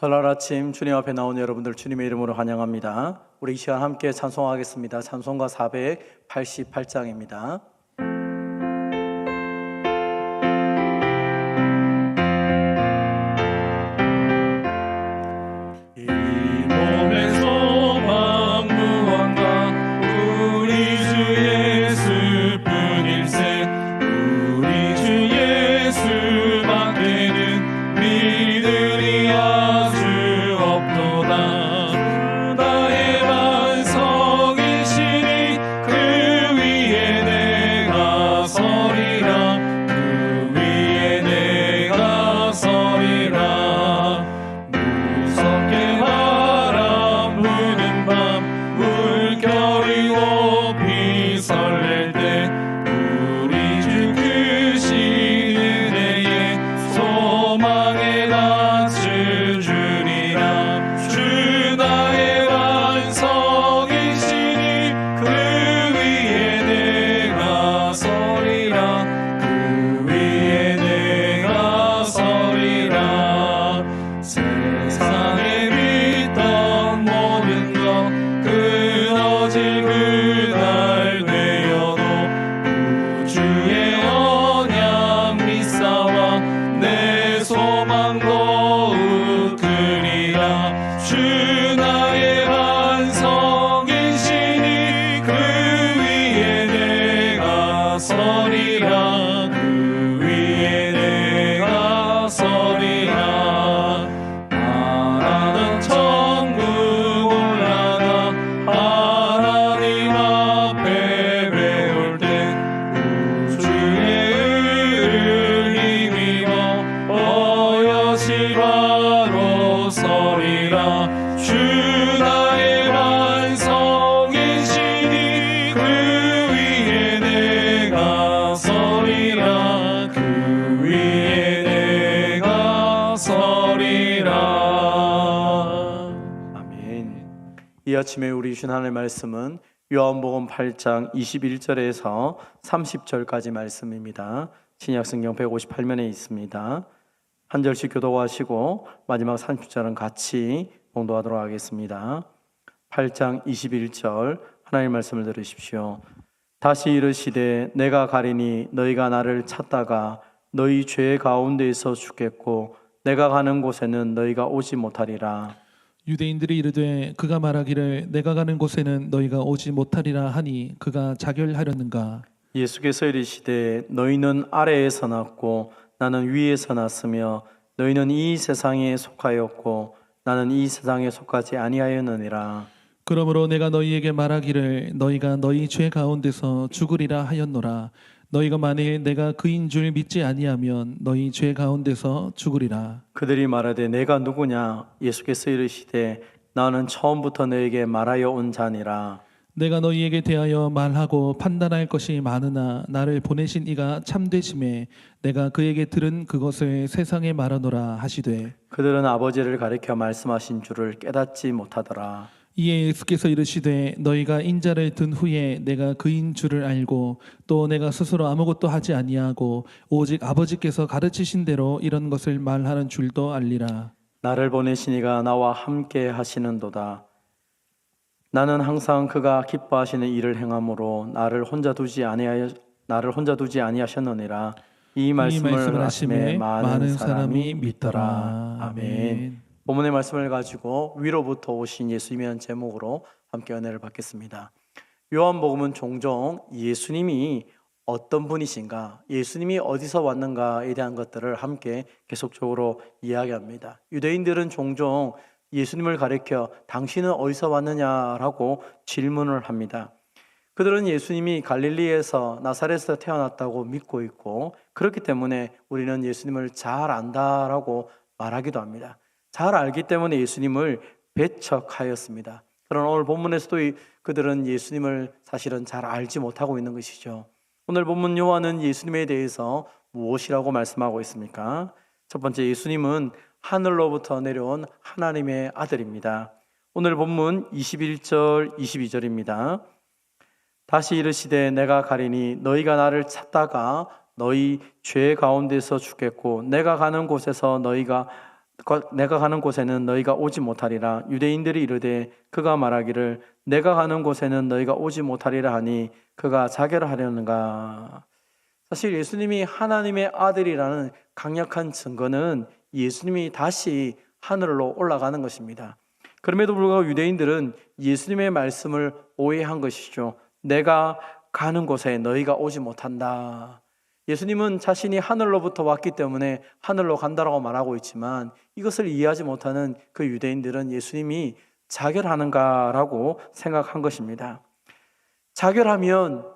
설날 아침 주님 앞에 나온 여러분들 주님의 이름으로 환영합니다. 우리 이 시간 함께 찬송하겠습니다. 찬송가 488장입니다. 이 아침에 우리 주신 하나님의 말씀은 요한복음 8장 21절에서 30절까지 말씀입니다. 신약성경 158면에 있습니다. 한 절씩 교독하시고 마지막 30절은 같이 봉독하도록 하겠습니다. 8장 21절 하나님의 말씀을 들으십시오. 다시 이르시되 내가 가리니 너희가 나를 찾다가 너희 죄 가운데에서 죽겠고 내가 가는 곳에는 너희가 오지 못하리라. 유대인들이 이르되 그가 말하기를 내가 가는 곳에는 너희가 오지 못하리라 하니 그가 자결하려는가? 예수께서 이르시되 너희는 아래에서 났고 나는 위에서 났으며 너희는 이 세상에 속하였고 나는 이 세상에 속하지 아니하였느니라. 그러므로 내가 너희에게 말하기를 너희가 너희 죄 가운데서 죽으리라 하였노라. 너희가 만일 내가 그인 줄 믿지 아니하면 너희 죄 가운데서 죽으리라. 그들이 말하되 내가 누구냐? 예수께서 이르시되 나는 처음부터 너에게 말하여 온 자니라. 내가 너희에게 대하여 말하고 판단할 것이 많으나 나를 보내신 이가 참되심에 내가 그에게 들은 그것을 세상에 말하노라 하시되 그들은 아버지를 가리켜 말씀하신 줄을 깨닫지 못하더라. 이에 예수께서 이르시되 너희가 인자를 든 후에 내가 그인 줄을 알고 또 내가 스스로 아무것도 하지 아니하고 오직 아버지께서 가르치신 대로 이런 것을 말하는 줄도 알리라. 나를 보내신 이가 나와 함께 하시는도다. 나는 항상 그가 기뻐하시는 일을 행함으로 나를 혼자 두지 아니하셨느니라. 이 말씀을 하심에 많은 사람이 믿더라. 아멘. 본문의 말씀을 가지고 위로부터 오신 예수님이라는 제목으로 함께 은혜를 받겠습니다. 요한복음은 종종 예수님이 어떤 분이신가, 예수님이 어디서 왔는가에 대한 것들을 함께 계속적으로 이야기합니다. 유대인들은 종종 예수님을 가리켜 당신은 어디서 왔느냐라고 질문을 합니다. 그들은 예수님이 갈릴리에서 나사렛에서 태어났다고 믿고 있고 그렇기 때문에 우리는 예수님을 잘 안다라고 말하기도 합니다. 잘 알기 때문에 예수님을 배척하였습니다. 그러나 오늘 본문에서도 그들은 예수님을 사실은 잘 알지 못하고 있는 것이죠. 오늘 본문 요한은 예수님에 대해서 무엇이라고 말씀하고 있습니까? 첫 번째, 예수님은 하늘로부터 내려온 하나님의 아들입니다. 오늘 본문 21절 22절입니다. 다시 이르시되 내가 가리니 너희가 나를 찾다가 너희 죄 가운데서 죽겠고 내가 가는 곳에서 너희가 내가 가는 곳에는 너희가 오지 못하리라. 유대인들이 이르되 그가 말하기를 내가 가는 곳에는 너희가 오지 못하리라 하니 그가 자결하려는가. 사실 예수님이 하나님의 아들이라는 강력한 증거는 예수님이 다시 하늘로 올라가는 것입니다. 그럼에도 불구하고 유대인들은 예수님의 말씀을 오해한 것이죠. 내가 가는 곳에 너희가 오지 못한다. 예수님은 자신이 하늘로부터 왔기 때문에 하늘로 간다라고 말하고 있지만 이것을 이해하지 못하는 그 유대인들은 예수님이 자결하는가라고 생각한 것입니다. 자결하면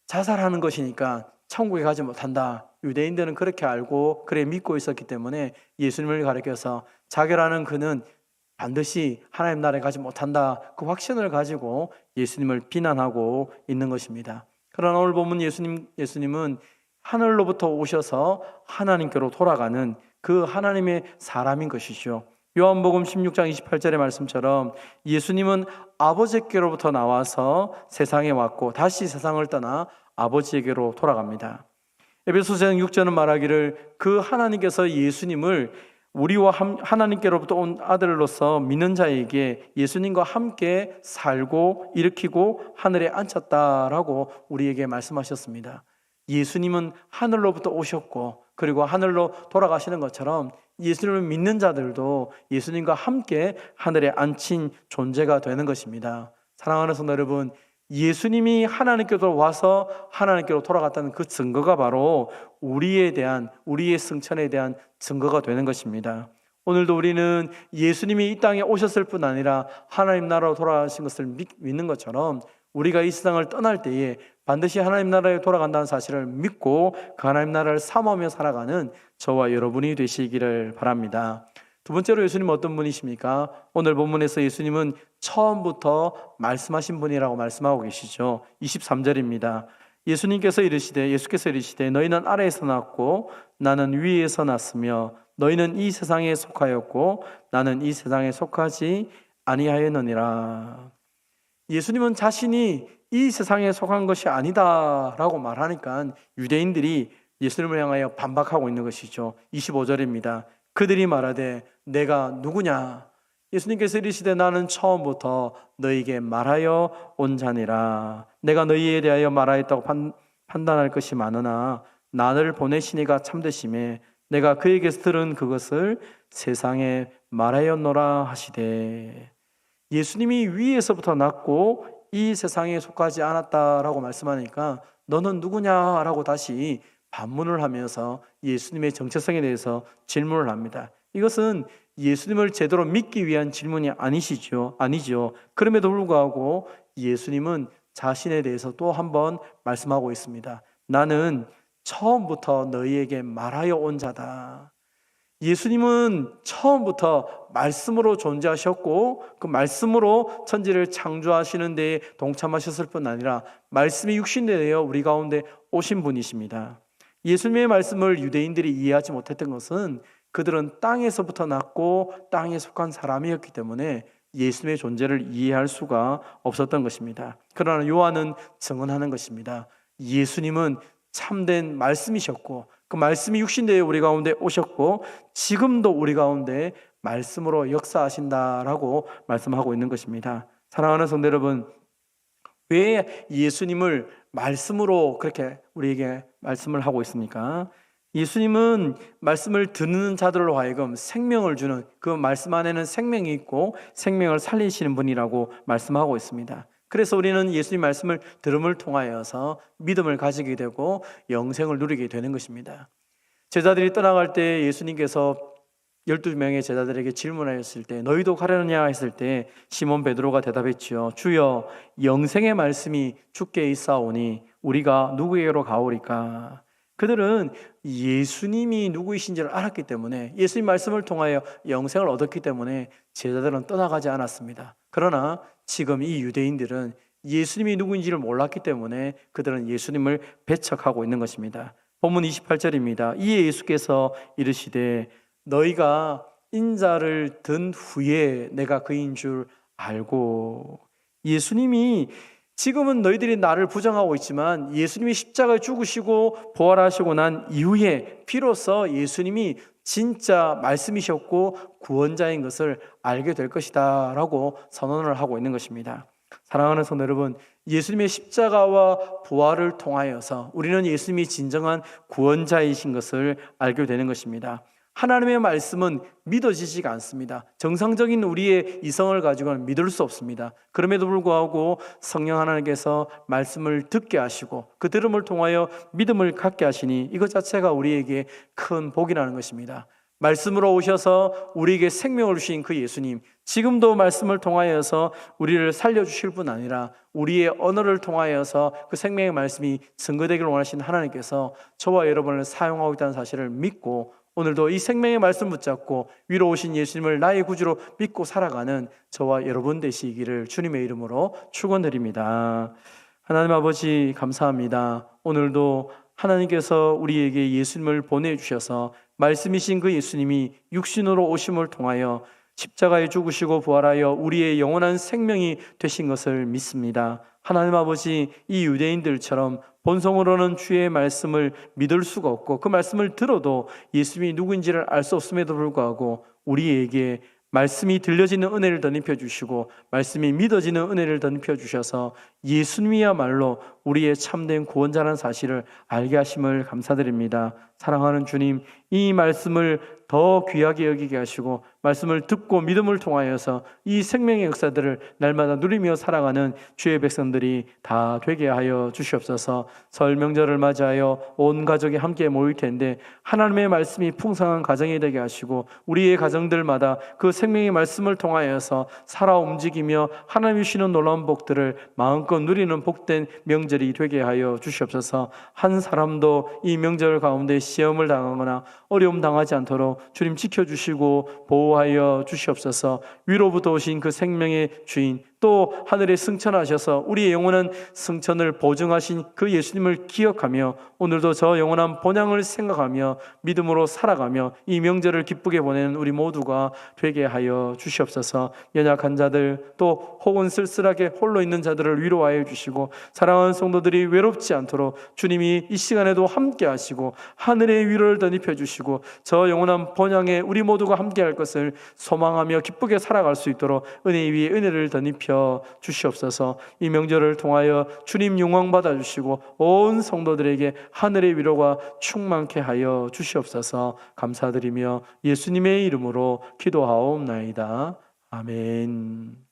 자살하는 것이니까 천국에 가지 못한다. 유대인들은 그렇게 알고 그래 믿고 있었기 때문에 예수님을 가리켜서 자결하는 그는 반드시 하나님 나라에 가지 못한다. 그 확신을 가지고 예수님을 비난하고 있는 것입니다. 그러나 오늘 보면 예수님은 하늘로부터 오셔서 하나님께로 돌아가는 그 하나님의 사람인 것이죠. 요한복음 16장 28절의 말씀처럼 예수님은 아버지께로부터 나와서 세상에 왔고 다시 세상을 떠나 아버지에게로 돌아갑니다. 에베소서 6절은 말하기를 그 하나님께서 예수님을 우리와 하나님께로부터 온 아들로서 믿는 자에게 예수님과 함께 살고 일으키고 하늘에 앉혔다라고 우리에게 말씀하셨습니다. 예수님은 하늘로부터 오셨고 그리고 하늘로 돌아가시는 것처럼 예수님을 믿는 자들도 예수님과 함께 하늘에 앉힌 존재가 되는 것입니다. 사랑하는 성도 여러분, 예수님이 하나님께로 와서 하나님께로 돌아갔다는 그 증거가 바로 우리의 승천에 대한 증거가 되는 것입니다. 오늘도 우리는 예수님이 이 땅에 오셨을 뿐 아니라 하나님 나라로 돌아가신 것을 믿는 것처럼 우리가 이 세상을 떠날 때에 반드시 하나님 나라에 돌아간다는 사실을 믿고 그 하나님 나라를 사모하며 살아가는 저와 여러분이 되시기를 바랍니다. 두 번째로 예수님은 어떤 분이십니까? 오늘 본문에서 예수님은 처음부터 말씀하신 분이라고 말씀하고 계시죠. 23절입니다. 예수께서 이르시되 너희는 아래에서 났고 나는 위에서 났으며 너희는 이 세상에 속하였고 나는 이 세상에 속하지 아니하였느니라. 예수님은 자신이 이 세상에 속한 것이 아니다라고 말하니까 유대인들이 예수님을 향하여 반박하고 있는 것이죠. 25절입니다. 그들이 말하되 내가 누구냐? 예수님께서 이르시되 나는 처음부터 너희에게 말하여 온 자니라. 내가 너희에 대하여 말하였다고 판단할 것이 많으나 나를 보내시니가 참되심에 내가 그에게서 들은 그것을 세상에 말하였노라 하시되. 예수님이 위에서부터 났고 이 세상에 속하지 않았다라고 말씀하니까 너는 누구냐라고 다시 반문을 하면서 예수님의 정체성에 대해서 질문을 합니다. 이것은 예수님을 제대로 믿기 위한 질문이 아니죠. 그럼에도 불구하고 예수님은 자신에 대해서 또 한 번 말씀하고 있습니다. 나는 처음부터 너희에게 말하여 온 자다. 예수님은 처음부터 말씀으로 존재하셨고 그 말씀으로 천지를 창조하시는 데에 동참하셨을 뿐 아니라 말씀이 육신되어 우리 가운데 오신 분이십니다. 예수님의 말씀을 유대인들이 이해하지 못했던 것은 그들은 땅에서부터 났고 땅에 속한 사람이었기 때문에 예수님의 존재를 이해할 수가 없었던 것입니다. 그러나 요한은 증언하는 것입니다. 예수님은 참된 말씀이셨고 그 말씀이 육신되어 우리 가운데 오셨고 지금도 우리 가운데 말씀으로 역사하신다라고 말씀하고 있는 것입니다. 사랑하는 성도 여러분, 왜 예수님을 말씀으로 그렇게 우리에게 말씀을 하고 있습니까? 예수님은 말씀을 듣는 자들로 하여금 생명을 주는, 그 말씀 안에는 생명이 있고 생명을 살리시는 분이라고 말씀하고 있습니다. 그래서 우리는 예수님 말씀을 들음을 통하여서 믿음을 가지게 되고 영생을 누리게 되는 것입니다. 제자들이 떠나갈 때 예수님께서 12명의 제자들에게 질문하였을 때 너희도 가려느냐 했을 때 시몬 베드로가 대답했지요. 주여, 영생의 말씀이 주께 있사오니 우리가 누구에게로 가오리까? 그들은 예수님이 누구이신지를 알았기 때문에, 예수님 말씀을 통하여 영생을 얻었기 때문에 제자들은 떠나가지 않았습니다. 그러나 지금 이 유대인들은 예수님이 누구인지를 몰랐기 때문에 그들은 예수님을 배척하고 있는 것입니다. 본문 28절입니다. 이에 예수께서 이르시되 너희가 인자를 든 후에 내가 그인 줄 알고. 예수님이 지금은 너희들이 나를 부정하고 있지만 예수님이 십자가에 죽으시고 부활하시고 난 이후에 비로소 예수님이 진짜 말씀이셨고 구원자인 것을 알게 될 것이다 라고 선언을 하고 있는 것입니다. 사랑하는 성도 여러분, 예수님의 십자가와 부활을 통하여서 우리는 예수님이 진정한 구원자이신 것을 알게 되는 것입니다. 하나님의 말씀은 믿어지지가 않습니다. 정상적인 우리의 이성을 가지고는 믿을 수 없습니다. 그럼에도 불구하고 성령 하나님께서 말씀을 듣게 하시고 그 들음을 통하여 믿음을 갖게 하시니 이것 자체가 우리에게 큰 복이라는 것입니다. 말씀으로 오셔서 우리에게 생명을 주신 그 예수님, 지금도 말씀을 통하여서 우리를 살려주실 뿐 아니라 우리의 언어를 통하여서 그 생명의 말씀이 증거되기를 원하신 하나님께서 저와 여러분을 사용하고 있다는 사실을 믿고 오늘도 이 생명의 말씀 붙잡고 위로 오신 예수님을 나의 구주로 믿고 살아가는 저와 여러분 되시기를 주님의 이름으로 축원드립니다. 하나님 아버지 감사합니다. 오늘도 하나님께서 우리에게 예수님을 보내주셔서 말씀이신 그 예수님이 육신으로 오심을 통하여 십자가에 죽으시고 부활하여 우리의 영원한 생명이 되신 것을 믿습니다. 하나님 아버지, 이 유대인들처럼 본성으로는 주의 말씀을 믿을 수가 없고 그 말씀을 들어도 예수님이 누구인지를 알 수 없음에도 불구하고 우리에게 말씀이 들려지는 은혜를 덧입혀 주시고 말씀이 믿어지는 은혜를 덧입혀 주셔서 예수님이야말로 우리의 참된 구원자라는 사실을 알게 하심을 감사드립니다. 사랑하는 주님, 이 말씀을 더 귀하게 여기게 하시고 말씀을 듣고 믿음을 통하여서 이 생명의 역사들을 날마다 누리며 살아가는 주의 백성들이 다 되게 하여 주시옵소서. 설 명절을 맞이하여 온 가족이 함께 모일 텐데 하나님의 말씀이 풍성한 가정이 되게 하시고 우리의 가정들마다 그 생명의 말씀을 통하여서 살아 움직이며 하나님이 주시는 놀라운 복들을 마음껏 누리는 복된 명절이 되게 하여 주시옵소서. 한 사람도 이 명절 가운데 시험을 당하거나 어려움 당하지 않도록 주님 지켜주시고 보호하여 주시옵소서. 위로부터 오신 그 생명의 주인 또 하늘에 승천하셔서 우리의 영원한 승천을 보증하신 그 예수님을 기억하며 오늘도 저 영원한 본향을 생각하며 믿음으로 살아가며 이 명절을 기쁘게 보내는 우리 모두가 되게 하여 주시옵소서. 연약한 자들 또 혹은 쓸쓸하게 홀로 있는 자들을 위로하여 주시고 사랑하는 성도들이 외롭지 않도록 주님이 이 시간에도 함께 하시고 하늘의 위로를 덧입혀 주시고 저 영원한 본향에 우리 모두가 함께 할 것을 소망하며 기쁘게 살아갈 수 있도록 은혜 위에 은혜를 덧입혀 주시옵소서. 이 명절을 통하여 주님 영광 받아 주시고 온 성도들에게 하늘의 위로가 충만케 하여 주시옵소서. 감사드리며 예수님의 이름으로 기도하옵나이다. 아멘.